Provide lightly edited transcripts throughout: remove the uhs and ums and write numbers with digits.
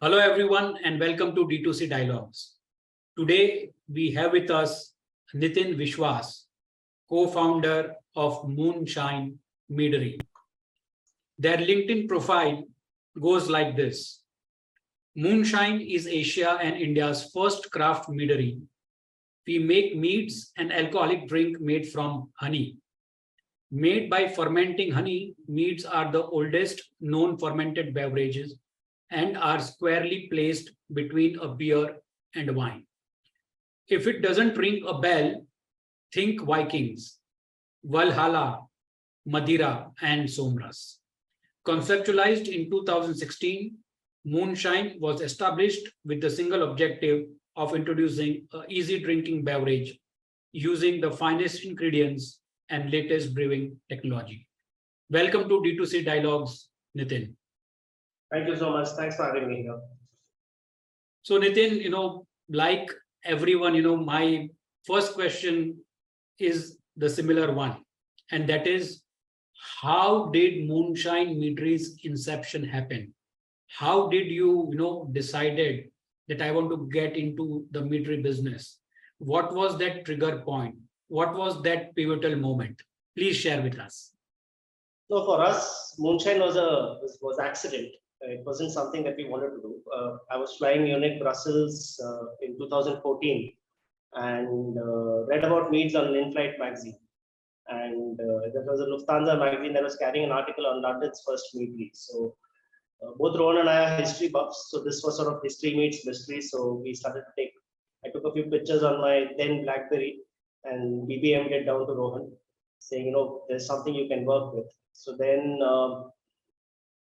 Hello, everyone, and welcome to D2C Dialogues. Today, we have with us Nitin Vishwas, co-founder of Moonshine Meadery. Their LinkedIn profile goes like this. Moonshine is Asia and India's first craft meadery. We make meads, an alcoholic drink made from honey. Made by fermenting honey, meads are the oldest known fermented beverages and are squarely placed between a beer and wine. If it doesn't ring a bell, think Vikings, Valhalla, Madeira, and Somras. Conceptualized in 2016, Moonshine was established with the single objective of introducing an easy drinking beverage using the finest ingredients and latest brewing technology. Welcome to D2C Dialogues, Nitin. Thank you so much. Thanks for having me here. So Nitin, like everyone, my first question is the similar one. And that is, how did Moonshine Meadery's inception happen? How did you, decided that I want to get into the meadery business? What was that trigger point? What was that pivotal moment? Please share with us. So for us, Moonshine was accident. It wasn't something that we wanted to do. I was flying Munich, Brussels in 2014 and read about meads on an in-flight magazine. And there was a Lufthansa magazine that was carrying an article on London's first meadery. So both Rohan and I are history buffs. So this was sort of history meets mystery. So we started to I took a few pictures on my then BlackBerry and BBM'd it down to Rohan saying, there's something you can work with. So then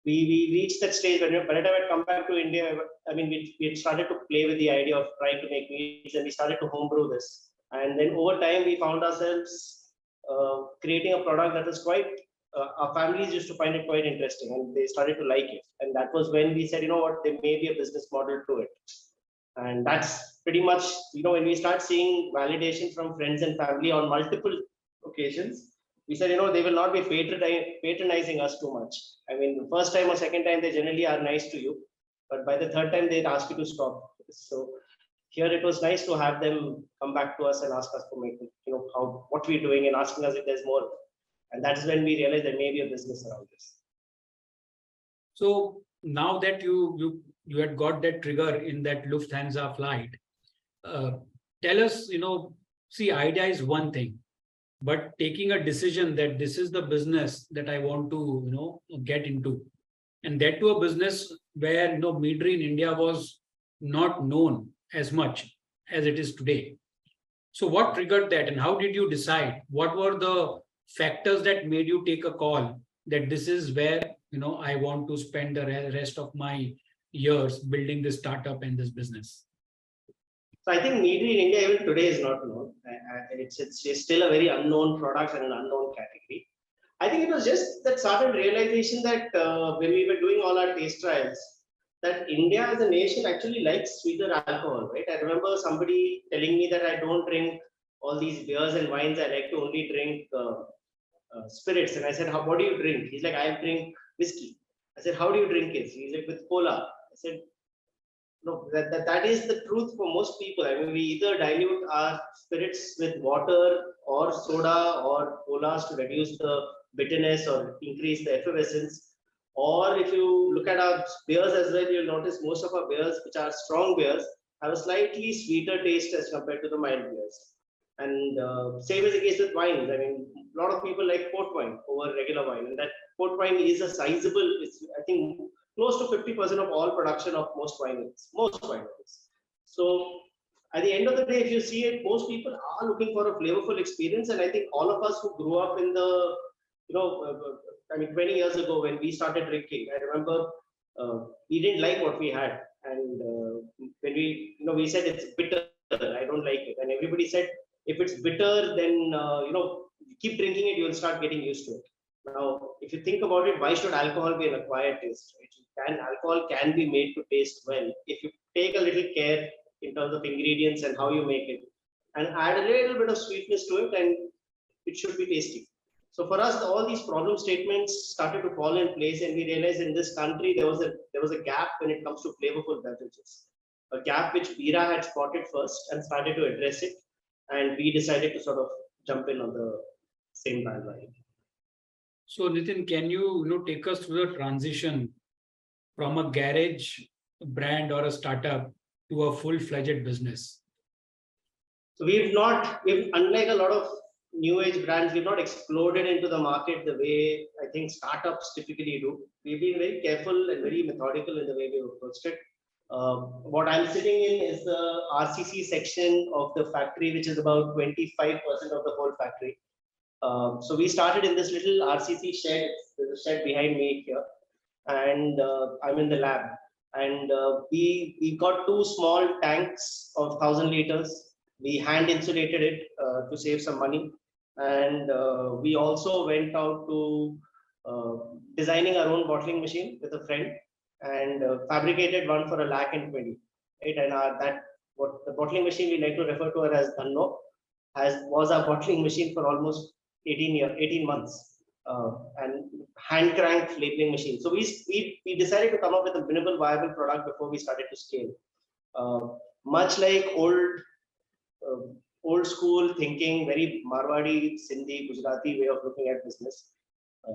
we reached that stage when by the time I come back to India, we had started to play with the idea of trying to make meads and we started to homebrew this. And then over time, we found ourselves creating a product that was quite, our families used to find it quite interesting and they started to like it. And that was when we said, there may be a business model to it. And that's pretty much, when we start seeing validation from friends and family on multiple occasions, we said, they will not be patronizing us too much. The first time or second time, they generally are nice to you. But by the third time, they'd ask you to stop. So here it was nice to have them come back to us and ask us for making, what we're doing and asking us if there's more. And that's when we realized there may be a business around this. So now that you had got that trigger in that Lufthansa flight, tell us, see, idea is one thing, but taking a decision that this is the business that I want to, get into, and that to a business where, meadery in India was not known as much as it is today. So what triggered that and how did you decide? What were the factors that made you take a call that this is where, I want to spend the rest of my years building this startup and this business? So I think meadery in India even today is not known. It's still a very unknown product and an unknown category. I think it was just that sudden realization that when we were doing all our taste trials, that India as a nation actually likes sweeter alcohol, right? I remember somebody telling me that I don't drink all these beers and wines. I like to only drink spirits. And I said, what do you drink? He's like, I drink whiskey. I said, how do you drink it? He's like, with cola. I said, no, that is the truth for most people. We either dilute our spirits with water or soda or colas to reduce the bitterness or increase the effervescence. Or if you look at our beers as well, you'll notice most of our beers, which are strong beers, have a slightly sweeter taste as compared to the mild beers. And same is the case with wines. A lot of people like port wine over regular wine, and that port wine is a sizable, I think, close to 50% of all production of most wineries. So at the end of the day, if you see it, most people are looking for a flavorful experience. And I think all of us who grew up in the, 20 years ago when we started drinking, I remember we didn't like what we had. And when we said it's bitter, I don't like it. And everybody said, if it's bitter, then, keep drinking it, you'll start getting used to it. Now, if you think about it, why should alcohol be an acquired taste? Right? Alcohol can be made to taste well if you take a little care in terms of ingredients and how you make it, and add a little bit of sweetness to it, and it should be tasty. So for us, all these problem statements started to fall in place, and we realized in this country there was a gap when it comes to flavorful beverages, a gap which Bira had spotted first and started to address it, and we decided to sort of jump in on the same bandwagon. So Nitin, can you take us through the transition from a garage brand or a startup to a full-fledged business? So unlike a lot of new age brands, we've not exploded into the market the way I think startups typically do. We've been very careful and very methodical in the way we've approached it. What I'm sitting in is the RCC section of the factory, which is about 25% of the whole factory. So we started in this little RCC shed. There's a shed behind me here, and I'm in the lab. And we got two small tanks of 1,000 liters. We hand insulated it to save some money, and we also went out to designing our own bottling machine with a friend, and fabricated one for 1,20,000. Right, and what the bottling machine we like to refer to her as Dhanno was our bottling machine for almost 18 months, and hand crank labeling machine. So we decided to come up with a minimal viable product before we started to scale. Much like old school thinking, very Marwadi, Sindhi, Gujarati way of looking at business. A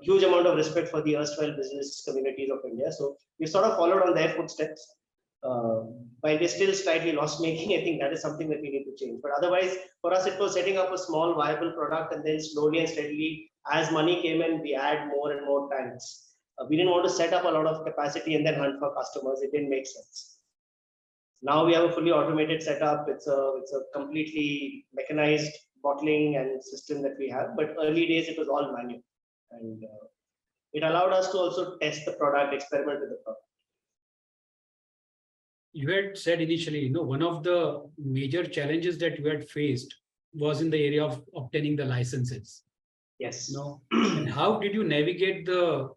huge amount of respect for the erstwhile business communities of India. So we sort of followed on their footsteps. While they're still slightly loss making, I think that is something that we need to change. But otherwise, for us, it was setting up a small viable product, and then slowly and steadily, as money came in, we add more and more tanks. We didn't want to set up a lot of capacity and then hunt for customers. It didn't make sense. Now we have a fully automated setup. It's a completely mechanized bottling and system that we have. But early days, it was all manual, and it allowed us to also test the product, experiment with the product. You had said initially, one of the major challenges that you had faced was in the area of obtaining the licenses. Yes. And how did you navigate the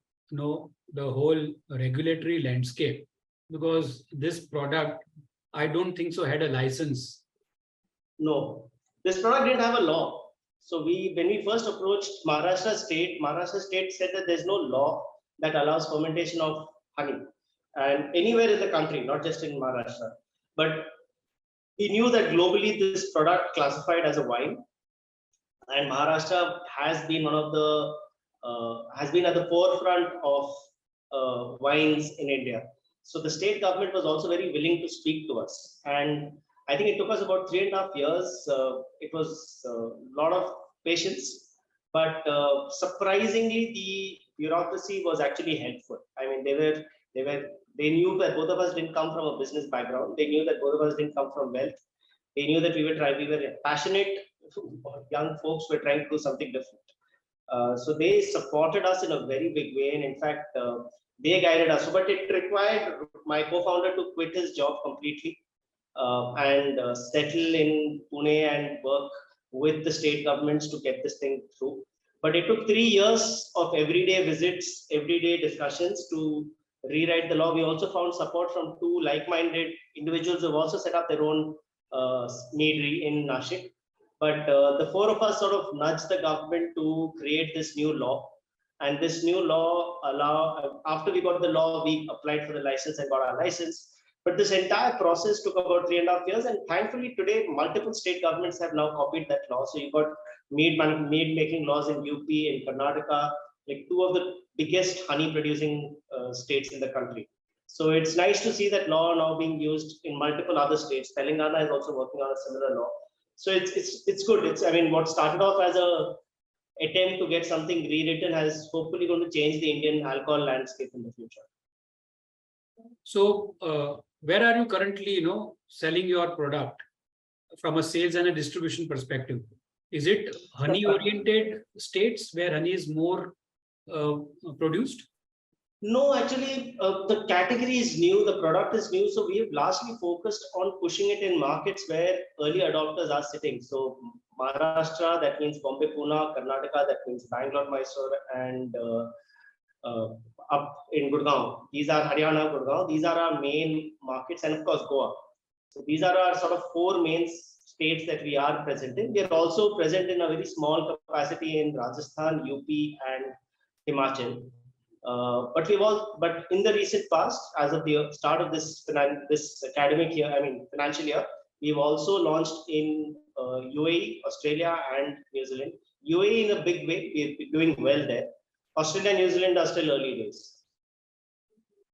whole regulatory landscape? Because this product, I don't think so, had a license. No, this product didn't have a law. So when we first approached Maharashtra state said that there's no law that allows fermentation of honey, and anywhere in the country, not just in Maharashtra. But we knew that globally this product classified as a wine, and Maharashtra has been has been at the forefront of wines in India. So the state government was also very willing to speak to us, and I think it took us about 3.5 years. It was a lot of patience, but surprisingly, the bureaucracy was actually helpful. I mean, they knew that both of us didn't come from a business background. They knew that both of us didn't come from wealth. They knew that we were passionate young folks were trying to do something different. So they supported us in a very big way, and in fact, they guided us. But it required my co-founder to quit his job completely and settle in Pune and work with the state governments to get this thing through. But it took 3 years of everyday visits, everyday discussions to rewrite the law. We also found support from two like-minded individuals who have also set up their own meadery in Nashik. But the four of us sort of nudged the government to create this new law. And this new law after we got the law, we applied for the license and got our license. But this entire process took about 3.5 years. And thankfully today, multiple state governments have now copied that law. So you've got mead making laws in UP and Karnataka, like two of the biggest honey producing states in the country. So it's nice to see that law now being used in multiple other states. Telangana is also working on a similar law. So it's good. I mean, what started off as a attempt to get something rewritten has hopefully going to change the Indian alcohol landscape in the future. So where are you currently, selling your product from a sales and a distribution perspective? Is it honey-oriented states where honey is more produced? No, actually, the category is new, the product is new. So we have largely focused on pushing it in markets where early adopters are sitting. So Maharashtra, that means Bombay, Pune, Karnataka, that means Bangalore, Mysore, and up in Gurgaon. These are Haryana, Gurgaon. These are our main markets, and of course, Goa. So these are our sort of 4 main states that we are present in. We are also present in a very small capacity in Rajasthan, UP, and Himachal. But in the recent past, as of the start of this academic year, financial year, we've also launched in UAE, Australia, and New Zealand. UAE in a big way, we're doing well there. Australia and New Zealand are still early days.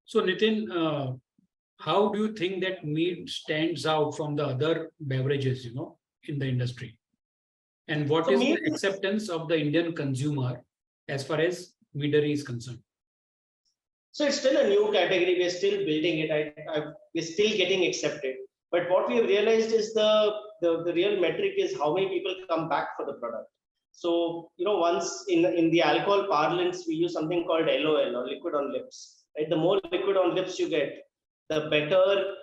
So Nitin, how do you think that mead stands out from the other beverages, in the industry? And what So is mead the acceptance of the Indian consumer as far as meadery is concerned? So it's still a new category. We're still building it. We're still getting accepted. But what we have realized is the real metric is how many people come back for the product. So, once in the alcohol parlance, we use something called LOL, or liquid on lips. Right? The more liquid on lips you get, the better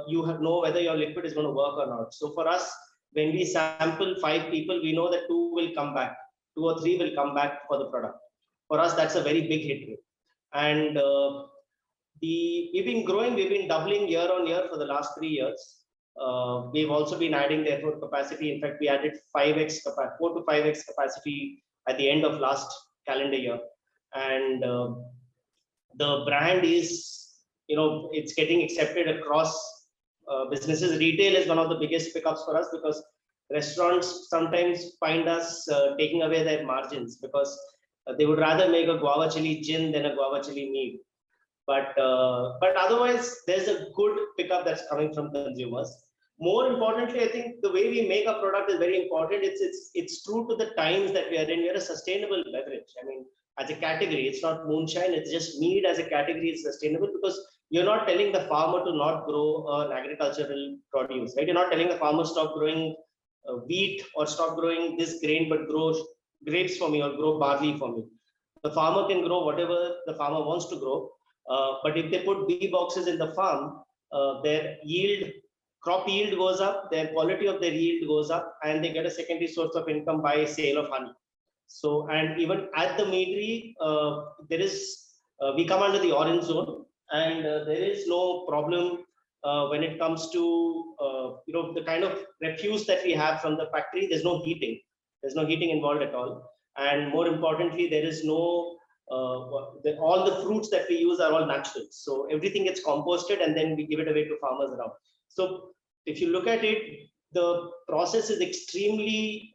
you know whether your liquid is going to work or not. So for us, when we sample 5 people, we know that 2 will come back, 2 or 3 will come back for the product. For us, that's a very big hit rate. And we've been growing, we've been doubling year on year for the last 3 years. We've also been adding therefore capacity. In fact, we added 4 to 5x capacity at the end of last calendar year. And the brand is, it's getting accepted across businesses. Retail is one of the biggest pickups for us because restaurants sometimes find us taking away their margins because they would rather make a guava chili gin than a guava chili mead. But otherwise, there's a good pickup that's coming from consumers. More importantly, I think the way we make a product is very important. It's true to the times that we are in. We are a sustainable beverage. As a category, it's not moonshine. It's just mead as a category is sustainable because you're not telling the farmer to not grow an agricultural produce, right? You're not telling the farmer stop growing wheat or stop growing this grain, but grow grapes for me or grow barley for me. The farmer can grow whatever the farmer wants to grow. But if they put bee boxes in the farm, their crop yield goes up, their quality of their yield goes up, and they get a secondary source of income by sale of honey. So, and even at the meadery, we come under the orange zone, and there is no problem when it comes to the kind of refuse that we have from the factory. There's no heating. There's no heating involved at all. And more importantly, there is no all the fruits that we use are all natural. So everything gets composted and then we give it away to farmers around. So if you look at it, the process is extremely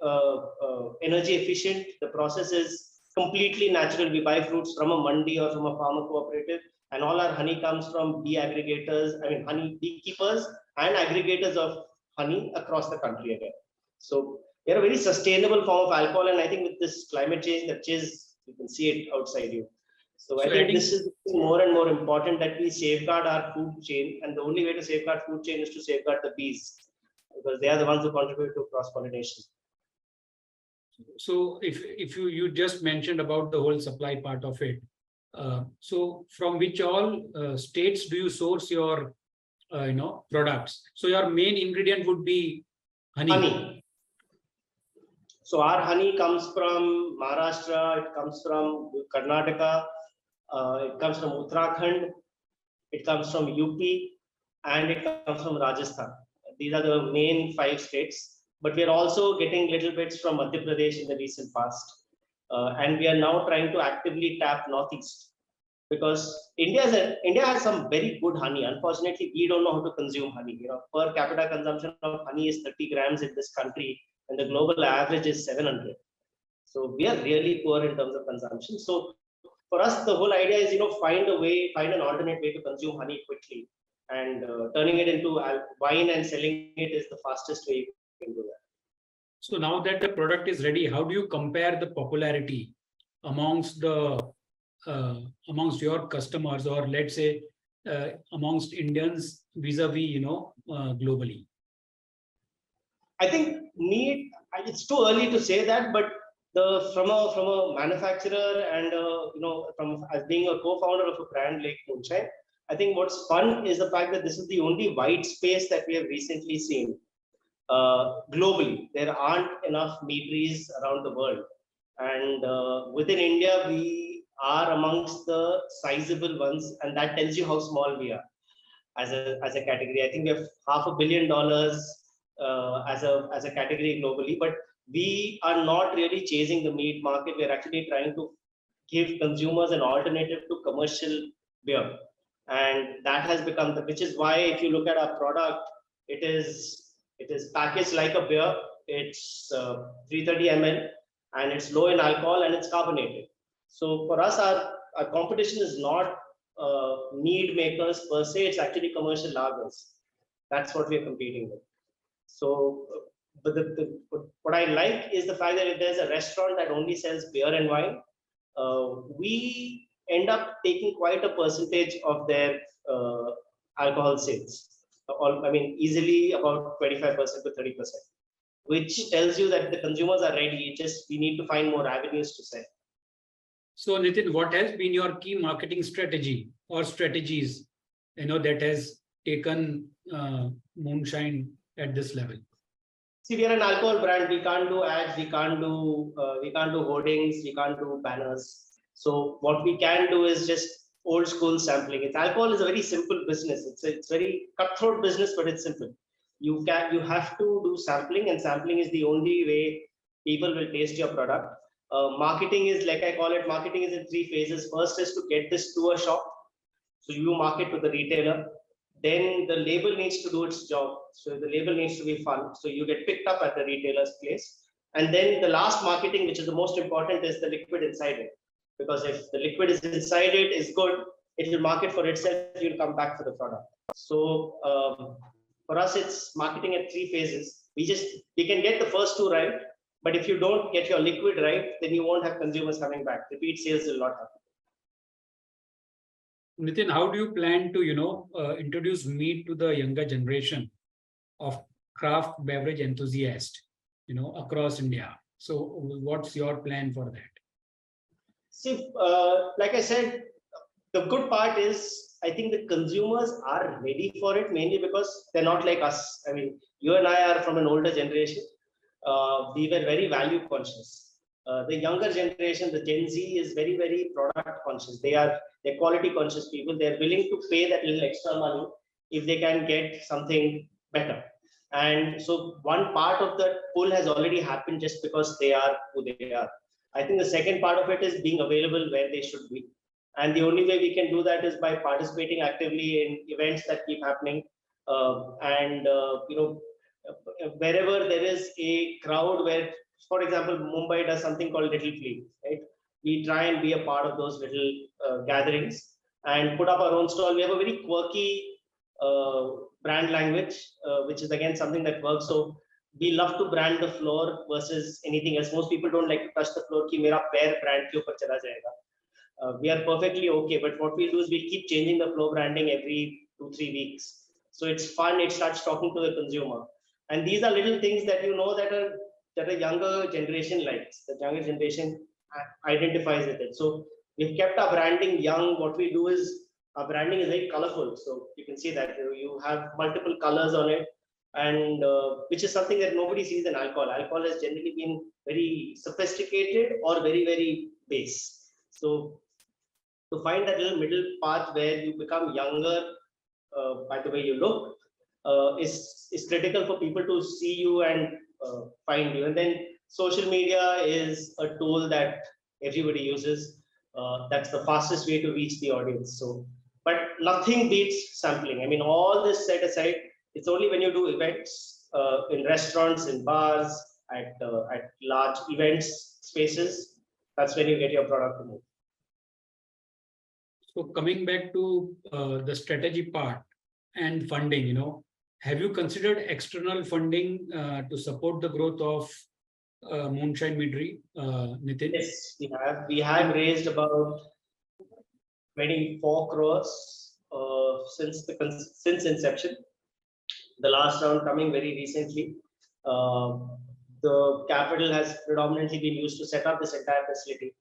energy efficient. The process is completely natural. We buy fruits from a mandi or from a farmer cooperative, and all our honey comes from honey beekeepers and aggregators of honey across the country again. So they're a very sustainable form of alcohol, and I think with this climate change, you can see it outside you. So I think this is more and more important that we safeguard our food chain, and the only way to safeguard food chain is to safeguard the bees, because they are the ones who contribute to cross-pollination. So if you just mentioned about the whole supply part of it, so from which all states do you source your products? So your main ingredient would be honey. So our honey comes from Maharashtra, it comes from Karnataka, it comes from Uttarakhand, it comes from UP, and it comes from Rajasthan. These are the main 5 states. But we are also getting little bits from Madhya Pradesh in the recent past. And we are now trying to actively tap Northeast. Because India has some very good honey. Unfortunately, we don't know how to consume honey. Per capita consumption of honey is 30 grams in this country, and the global average is 700. So we are really poor in terms of consumption. So for us, the whole idea is, find an alternate way to consume honey quickly, and turning it into wine and selling it is the fastest way you can do that. So now that the product is ready, how do you compare the popularity amongst your customers, or let's say amongst Indians vis-a-vis, globally? I think mead, it's too early to say that, but from a manufacturer and from as being a co-founder of a brand like Moonshine, I think what's fun is the fact that this is the only white space that we have recently seen globally. There aren't enough meaderies around the world, and within India we are amongst the sizable ones, and that tells you how small we are as a category. I think we have $500 million as a category globally, but we are not really chasing the meat market. We're actually trying to give consumers an alternative to commercial beer, and that has become which is why if you look at our product, it is packaged like a beer. It's 330 ml, and it's low in alcohol, and it's carbonated. So for us, our competition is not mead makers per se. It's actually commercial lagers. That's what we're competing with. So, but what I like is the fact that if there's a restaurant that only sells beer and wine, we end up taking quite a percentage of their alcohol sales. I mean, easily about 25% to 30%, which tells you that the consumers are ready. Just we need to find more avenues to sell. So Nitin, what has been your key marketing strategy or strategies, that has taken Moonshine at this level? See, we are an alcohol brand. We can't do ads. We can't do hoardings. We can't do banners. So what we can do is just old school sampling. Alcohol is a very simple business. It's very cutthroat business, but it's simple. You have to do sampling, and sampling is the only way people will taste your product. Marketing is, like I call it, marketing is in 3 phases. First is to get this to a shop. So you market to the retailer. Then the label needs to do its job. So the label needs to be fun. So you get picked up at the retailer's place. And then the last marketing, which is the most important, is the liquid inside it. Because if the liquid is inside it is good, it will market for itself. You'll come back for the product. So for us, it's marketing at 3 phases. We can get the first 2 right. But if you don't get your liquid right, then you won't have consumers coming back. Repeat sales will not happen. Nitin, how do you plan to, introduce mead to the younger generation of craft beverage enthusiasts, across India? So what's your plan for that? See, like I said, the good part is I think the consumers are ready for it, mainly because they're not like us. I mean, you and I are from an older generation. We were very value conscious. The younger generation, the Gen Z, is very, very product conscious. They're quality conscious people. They're willing to pay that little extra money if they can get something better. And so one part of that pull has already happened just because they are who they are. I think the second part of it is being available where they should be. And the only way we can do that is by participating actively in events that keep happening. Wherever there is a crowd where, for example, Mumbai does something called Little Flea, right? We try and be a part of those little gatherings and put up our own stall. We have a very quirky brand language, which is again something that works. So we love to brand the floor versus anything else. Most people don't like to touch the floor. Ki mera pair brand ke upar chala jayega. We are perfectly okay, but what we do is we keep changing the floor branding every 2-3 weeks. So it's fun. It starts talking to the consumer. And these are little things that that a younger generation likes. The younger generation identifies with it. So we've kept our branding young. What we do is our branding is very colorful. So you can see that you have multiple colors on it, and which is something that nobody sees in alcohol. Alcohol has generally been very sophisticated or very, very base. So to find that little middle path where you become younger by the way you look, is critical for people to see you and find you. And then social media is a tool that everybody uses. That's the fastest way to reach the audience. So, but nothing beats sampling. I mean, all this set aside, it's only when you do events in restaurants, in bars, at large events spaces, that's when you get your product to move. So coming back to the strategy part and funding, have you considered external funding to support the growth of Moonshine Meadery, Nitin? Yes, we have. We have raised about 24 crores since inception. The last round coming very recently. The capital has predominantly been used to set up this entire facility.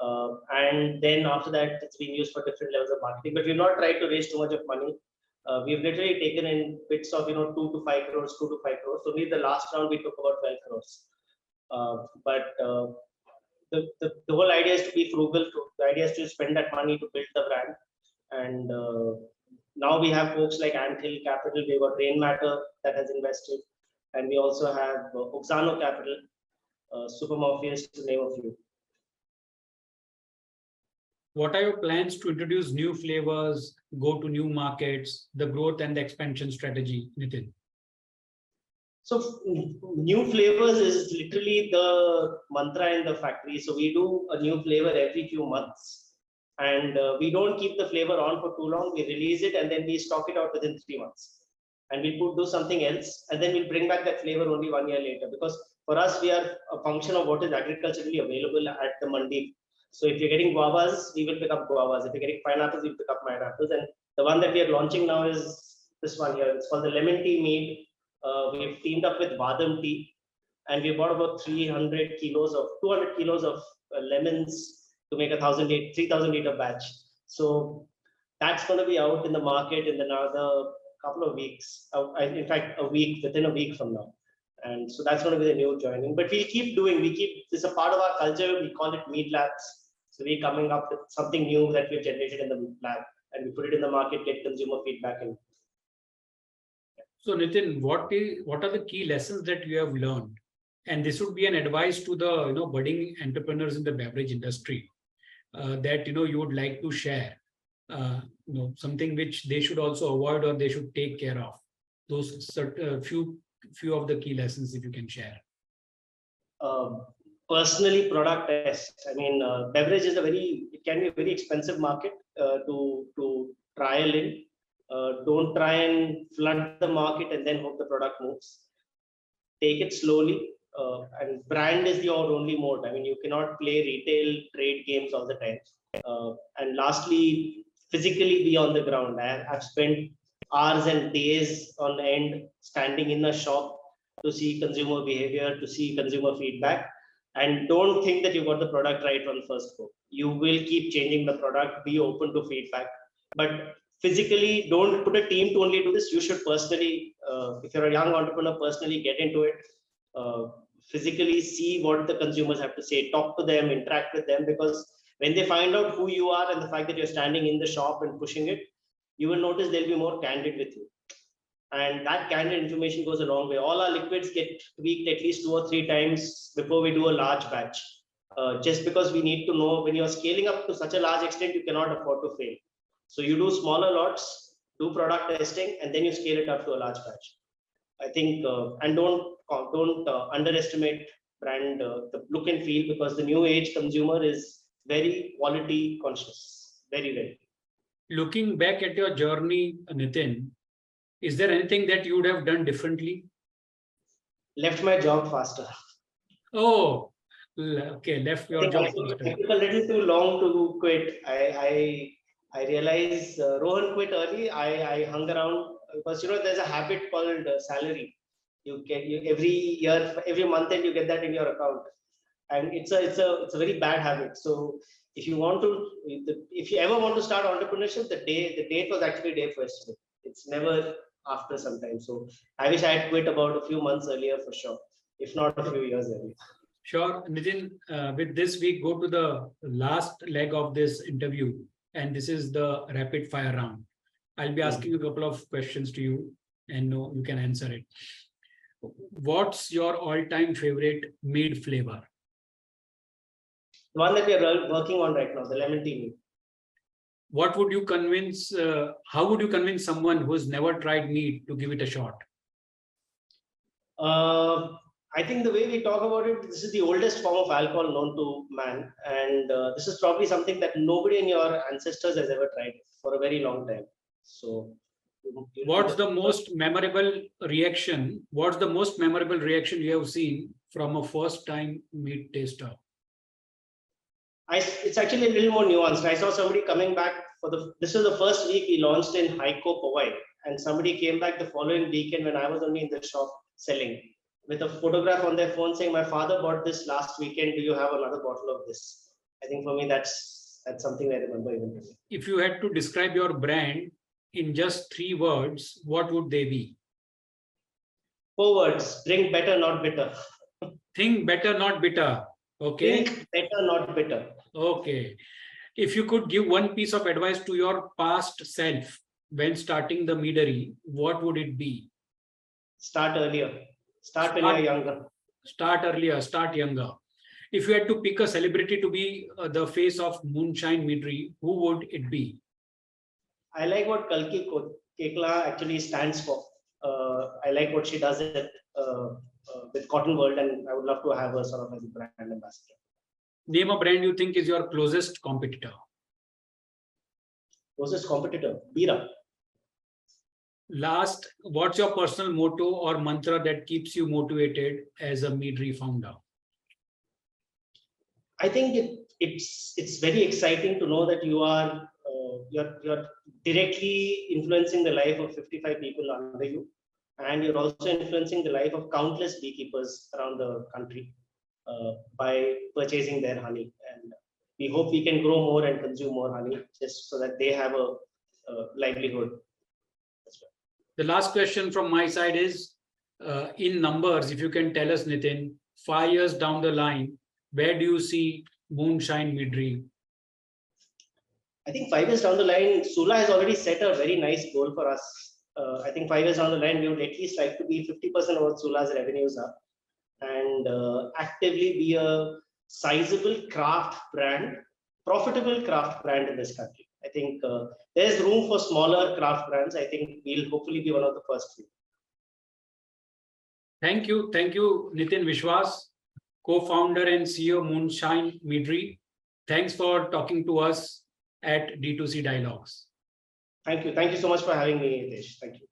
And then after that, it's been used for different levels of marketing. But we've not tried to raise too much of money. We've literally taken in bits of 2 to 5 crores, 2 to 5 crores. So only the last round we took about 12 crores. The whole idea is to be frugal. The idea is to spend that money to build the brand. And now we have folks like Anthill Capital. We've got Rain Matter that has invested. and we also have Oxano Capital, Super Morpheus, to name a few. What are your plans to introduce new flavors, go to new markets, the growth and the expansion strategy, Nitin? So new flavors is literally the mantra in the factory. So we do a new flavor every few months, and we don't keep the flavor on for too long. We release it and then we stock it out within 3 months, and we'll do something else, and then we'll bring back that flavor only 1 year later. Because for us, we are a function of what is agriculturally available at the mandi. So if you're getting guavas, we will pick up guavas. If you're getting pineapples, we'll pick up pineapples. And the one that we are launching now is this one here. It's called the lemon tea mead. We've teamed up with Badam tea, and we bought about 200 kilos of lemons to make 3,000 liter batch. So that's going to be out in the market in another couple of weeks. In fact, within a week from now. And so that's going to be the new joining. But we keep this is a part of our culture. We call it mead labs. So we're coming up with something new that we've generated in the lab, and we put it in the market, get consumer feedback. So Nitin, what are the key lessons that you have learned? And this would be an advice to the budding entrepreneurs in the beverage industry that you would like to share. Something which they should also avoid or they should take care of. Those few of the key lessons, if you can share. Personally, product test. I mean, beverage is it can be a very expensive market to trial in. Don't try and flood the market and then hope the product moves. Take it slowly. And brand is your only mode. I mean, you cannot play retail trade games all the time. And lastly, physically be on the ground. I've spent hours and days on end standing in a shop to see consumer behavior, to see consumer feedback. And don't think that you got the product right on first go. You will keep changing the product, be open to feedback. But physically, don't put a team to only do this. You should personally, if you're a young entrepreneur, personally get into it. Physically see what the consumers have to say, talk to them, interact with them, because when they find out who you are and the fact that you're standing in the shop and pushing it, you will notice they'll be more candid with you. And that candid information goes a long way. All our liquids get tweaked at least 2 or 3 times before we do a large batch. Just because we need to know when you're scaling up to such a large extent, you cannot afford to fail. So you do smaller lots, do product testing, and then you scale it up to a large batch. I think, and don't underestimate brand, the look and feel, because the new age consumer is very quality conscious, very, very. Looking back at your journey, Nitin, is there anything that you would have done differently? Left my job faster. Oh, okay, left your job faster. It took a little too long to quit. I realized Rohan quit early. I hung around because there's a habit called salary. You every year, every month end, you get that in your account, and it's a very bad habit. So if you ever want to start entrepreneurship, the date was actually day first. It's never after some time. So I wish I had quit about a few months earlier for sure, if not a few years earlier. Sure, Nitin. With this, we go to the last leg of this interview, and this is the rapid fire round. I'll be asking a couple of questions to you, and you can answer it. What's your all-time favorite mead flavor? The one that we are working on right now, the lemon tea mead. What would you convince? How would you convince someone who's never tried mead to give it a shot? I think the way we talk about it, this is the oldest form of alcohol known to man, and this is probably something that nobody in your ancestors has ever tried for a very long time. So, what's the most memorable reaction? What's the most memorable reaction you have seen from a first-time mead taster? It's actually a little more nuanced. I saw somebody coming back this was the first week we launched in Haiko, Hawaii, and somebody came back the following weekend when I was only in the shop selling, with a photograph on their phone saying, "My father bought this last weekend. Do you have another bottle of this?" I think for me, that's something I remember even today. If you had to describe your brand in just 3 words, what would they be? 4 words: drink better, not bitter. Think better, not bitter. Okay. Think better, not bitter. Okay. If you could give one piece of advice to your past self when starting the meadery, what would it be? Start earlier. Start when you're younger. Start earlier, start younger. If you had to pick a celebrity to be the face of Moonshine Meadery, who would it be? I like what Kalki Kekla actually stands for. I like what she does with Cotton World, and I would love to have her sort of as a brand ambassador. Name a brand you think is your closest competitor. Closest competitor, Bira. Last, what's your personal motto or mantra that keeps you motivated as a Meadery founder? I think it's very exciting to know that you are you're directly influencing the life of 55 people under you, and you're also influencing the life of countless beekeepers around the country by purchasing their honey. And we hope we can grow more and consume more honey just so that they have a livelihood. The last question from my side is, in numbers, if you can tell us, Nitin, 5 years down the line, where do you see Moonshine Meadery? I think 5 years down the line, Sula has already set a very nice goal for us. I think 5 years down the line, we would at least like to be 50% of what Sula's revenues are, and actively be a sizable craft brand, profitable craft brand in this country. I think there's room for smaller craft brands. I think we'll hopefully be one of the first few. Thank you, Nitin Vishwas, co-founder and CEO Moonshine Meadery. Thanks for talking to us at D2C Dialogues. Thank you so much for having me, Hitesh. Thank you.